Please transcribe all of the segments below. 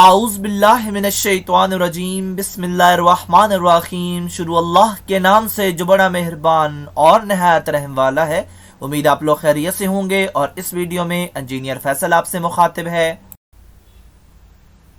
आऊज़ बिल्लाहि मिनश्शैतानिर्रजीम बिस्मिल्लाहिर्रहमानिर्रहीम। शुरू अल्लाह के नाम से जो बड़ा मेहरबान और नहायत रहम वाला है। उम्मीद आप लोग खैरियत से होंगे और इस वीडियो में इंजीनियर फैसल आपसे मुखातिब है।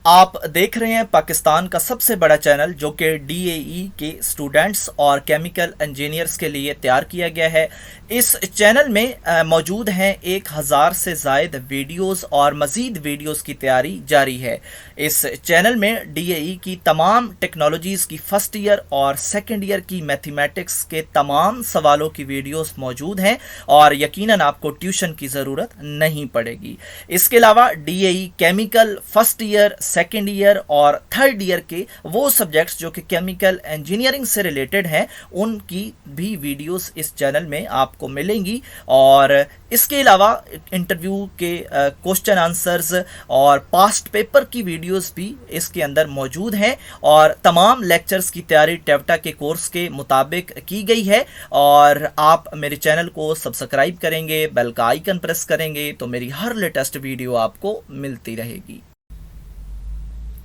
आप देख रहे हैं पाकिस्तान का सबसे बड़ा चैनल जो कि डीएई के स्टूडेंट्स और केमिकल इंजीनियर्स के लिए तैयार किया गया है। इस चैनल में मौजूद हैं 1000 से ज़ायद वीडियोस और मज़ीद वीडियोस की तैयारी जारी है। इस चैनल में डीएई की तमाम टेक्नोलॉजीज़ की फ़र्स्ट ईयर और सेकेंड ईयर की मैथमेटिक्स के तमाम सवालों की वीडियोस मौजूद हैं और यकीनन आपको ट्यूशन की ज़रूरत नहीं पड़ेगी। इसके अलावा DAE chemical first year, second year और थर्ड ईयर के वो सब्जेक्ट्स जो कि केमिकल इंजीनियरिंग से रिलेटेड हैं उनकी भी वीडियोस इस चैनल में आपको मिलेंगी। और इसके अलावा इंटरव्यू के क्वेश्चन आंसर्स और पास्ट पेपर की वीडियोस भी इसके अंदर मौजूद हैं और तमाम लेक्चर्स की तैयारी टेवटा के कोर्स के मुताबिक की गई है। और आप मेरे चैनल को सब्सक्राइब करेंगे, बेल का आइकन प्रेस करेंगे तो मेरी हर लेटेस्ट वीडियो आपको मिलती रहेगी।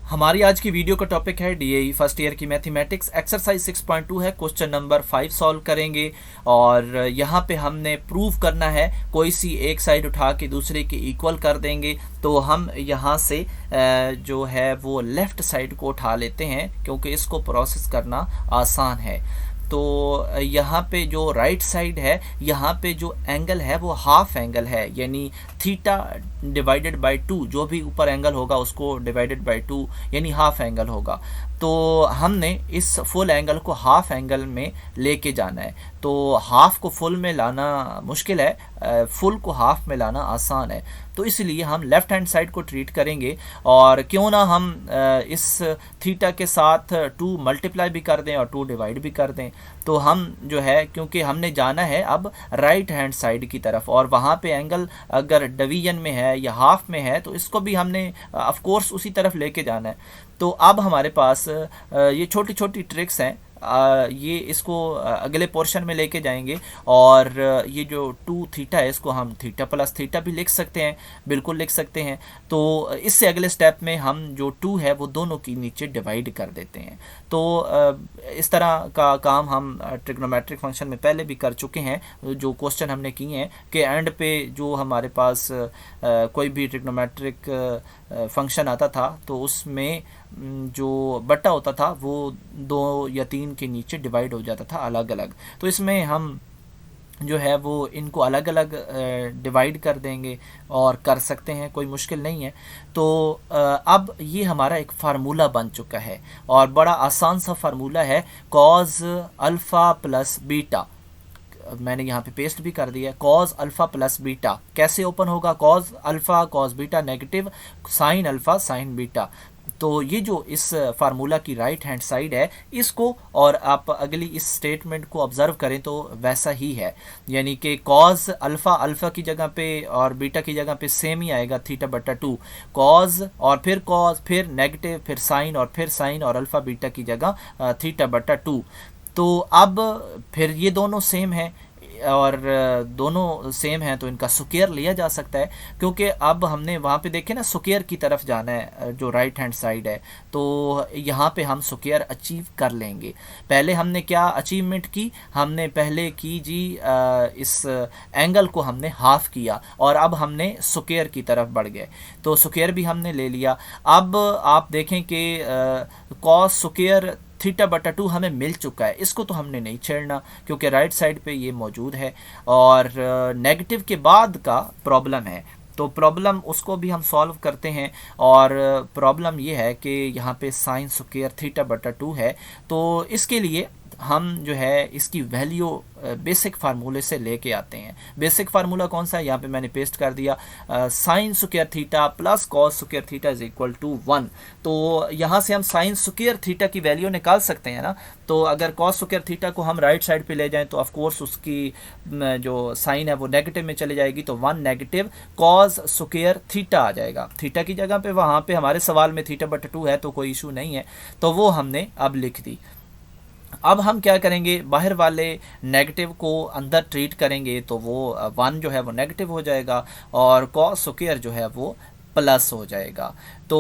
हमारी आज की वीडियो का टॉपिक है डीएई फर्स्ट ईयर की मैथमेटिक्स। एक्सरसाइज 6.2 है, क्वेश्चन नंबर 5 सॉल्व करेंगे। और यहाँ पे हमने प्रूव करना है, कोई सी एक साइड उठा के दूसरे के इक्वल कर देंगे। तो हम यहाँ से जो है वो लेफ़्ट साइड को उठा लेते हैं क्योंकि इसको प्रोसेस करना आसान है। तो यहाँ पे जो राइट साइड है, यहाँ पे जो एंगल है वो हाफ एंगल है, यानी थीटा डिवाइडेड बाय 2, जो भी ऊपर एंगल होगा उसको डिवाइडेड बाय 2 यानी हाफ एंगल होगा। तो हमने इस फुल एंगल को हाफ एंगल में लेके जाना है। तो हाफ को फुल में लाना मुश्किल है, फुल को हाफ में लाना आसान है। तो इसलिए हम लेफ़्ट हैंड साइड को ट्रीट करेंगे और क्यों ना हम इस थीटा के साथ 2 मल्टीप्लाई भी कर दें और 2 डिवाइड भी कर दें। तो हम जो है, क्योंकि हमने जाना है अब राइट हैंड साइड की तरफ और वहाँ पे एंगल अगर डिवीजन में है या हाफ में है तो इसको भी हमने ऑफ कोर्स उसी तरफ लेके जाना है। तो अब हमारे पास ये छोटी छोटी ट्रिक्स हैं, ये इसको अगले पोर्शन में लेके जाएंगे। और ये जो 2 थीटा है इसको हम थीटा प्लस थीटा भी लिख सकते हैं, बिल्कुल लिख सकते हैं। तो इससे अगले स्टेप में हम जो 2 है वो दोनों की नीचे डिवाइड कर देते हैं। तो इस तरह का काम हम ट्रिग्नोमेट्रिक फंक्शन में पहले भी कर चुके हैं। जो क्वेश्चन हमने किए हैं कि एंड पे जो हमारे पास कोई भी ट्रिग्नोमेट्रिक फंक्शन आता था तो उसमें जो बट्टा होता था वो 2 या 3 के नीचे डिवाइड हो जाता था अलग अलग। तो इसमें हम जो है वो इनको अलग अलग डिवाइड कर देंगे और कर सकते हैं, कोई मुश्किल नहीं है। तो अब ये हमारा एक फार्मूला बन चुका है और बड़ा आसान सा फार्मूला है, कॉज अल्फ़ा प्लस बीटा। मैंने यहाँ पे पेस्ट भी कर दिया, कॉज अल्फ़ा प्लस बीटा कैसे ओपन होगा, cos alpha cos beta negative, sine alpha sine beta. तो ये जो इस फार्मूला की राइट हैंड साइड है इसको, और आप अगली इस स्टेटमेंट को ऑब्जर्व करें तो वैसा ही है, यानी कि कॉज अल्फ़ा अल्फ़ा की जगह पे और बीटा की जगह पे सेम ही आएगा, थीटा बटा 2, कॉज और फिर नेगेटिव, फिर साइन और फिर साइन और अल्फ़ा बीटा की जगह थीटा बटा 2। तो अब फिर ये दोनों सेम है और दोनों सेम हैं तो इनका स्क्वायर लिया जा सकता है, क्योंकि अब हमने वहाँ पे देखे ना स्क्वायर की तरफ जाना है जो राइट हैंड साइड है। तो यहाँ पे हम स्क्वायर अचीव कर लेंगे। पहले हमने क्या अचीवमेंट की, हमने पहले की जी इस एंगल को हमने हाफ किया और अब हमने स्क्वायर की तरफ बढ़ गए। तो स्क्वायर भी हमने ले लिया। अब आप देखें कि कॉस स्क्वायर थीटा बटा 2 हमें मिल चुका है, इसको तो हमने नहीं छेड़ना क्योंकि राइट साइड पे ये मौजूद है। और नेगेटिव के बाद का प्रॉब्लम है तो प्रॉब्लम उसको भी हम सॉल्व करते हैं। और प्रॉब्लम ये है कि यहाँ पे साइन स्क्वायर थीटा बटा 2 है। तो इसके लिए हम जो है इसकी वैल्यू बेसिक फार्मूले से लेके आते हैं। बेसिक फार्मूला कौन सा है, यहाँ पे मैंने पेस्ट कर दिया, sine square theta plus cos square theta is equal to 1। तो यहाँ से हम साइन स्क्वायर थीटा की वैल्यू निकाल सकते हैं ना। तो अगर कॉस स्क्वायर थीटा को हम राइट साइड पे ले जाएं तो ऑफ कोर्स उसकी जो साइन है वो नेगेटिव में चले जाएगी, तो 1 नेगेटिव कॉस स्क्वायर थीटा आ जाएगा। थीटा की जगह पे वहाँ पे हमारे सवाल में थीटा बटा 2 है तो कोई इशू नहीं है, तो वो हमने अब लिख दी। अब हम क्या करेंगे, बाहर वाले नेगेटिव को अंदर ट्रीट करेंगे तो वो 1 जो है वो नेगेटिव हो जाएगा और कॉस स्क्वायर जो है वो प्लस हो जाएगा। तो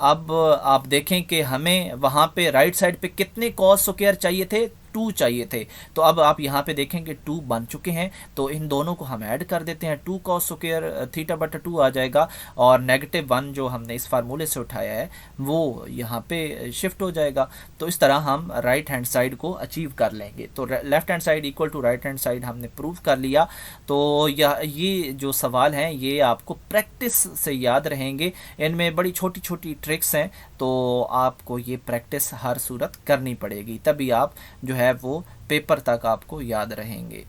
अब आप देखें कि हमें वहाँ पे राइट साइड पे कितने कॉस स्क्वायर चाहिए थे, 2 चाहिए थे। तो अब आप यहाँ पे देखें कि 2 बन चुके हैं, तो इन दोनों को हम ऐड कर देते हैं, 2 कॉस स्क्वायर थीटा बटा 2 आ जाएगा, और -1 जो हमने इस फार्मूले से उठाया है वो यहाँ पे शिफ्ट हो जाएगा। तो इस तरह हम राइट हैंड साइड को अचीव कर लेंगे। तो left hand side equal to right hand side हमने प्रूव कर लिया। तो ये जो सवाल हैं ये आपको प्रैक्टिस से याद रहेंगे, इनमें बड़ी छोटी छोटी ट्रिक्स हैं, तो आपको ये प्रैक्टिस हर सूरत करनी पड़ेगी, तभी आप जो है वो पेपर तक आपको याद रहेंगे।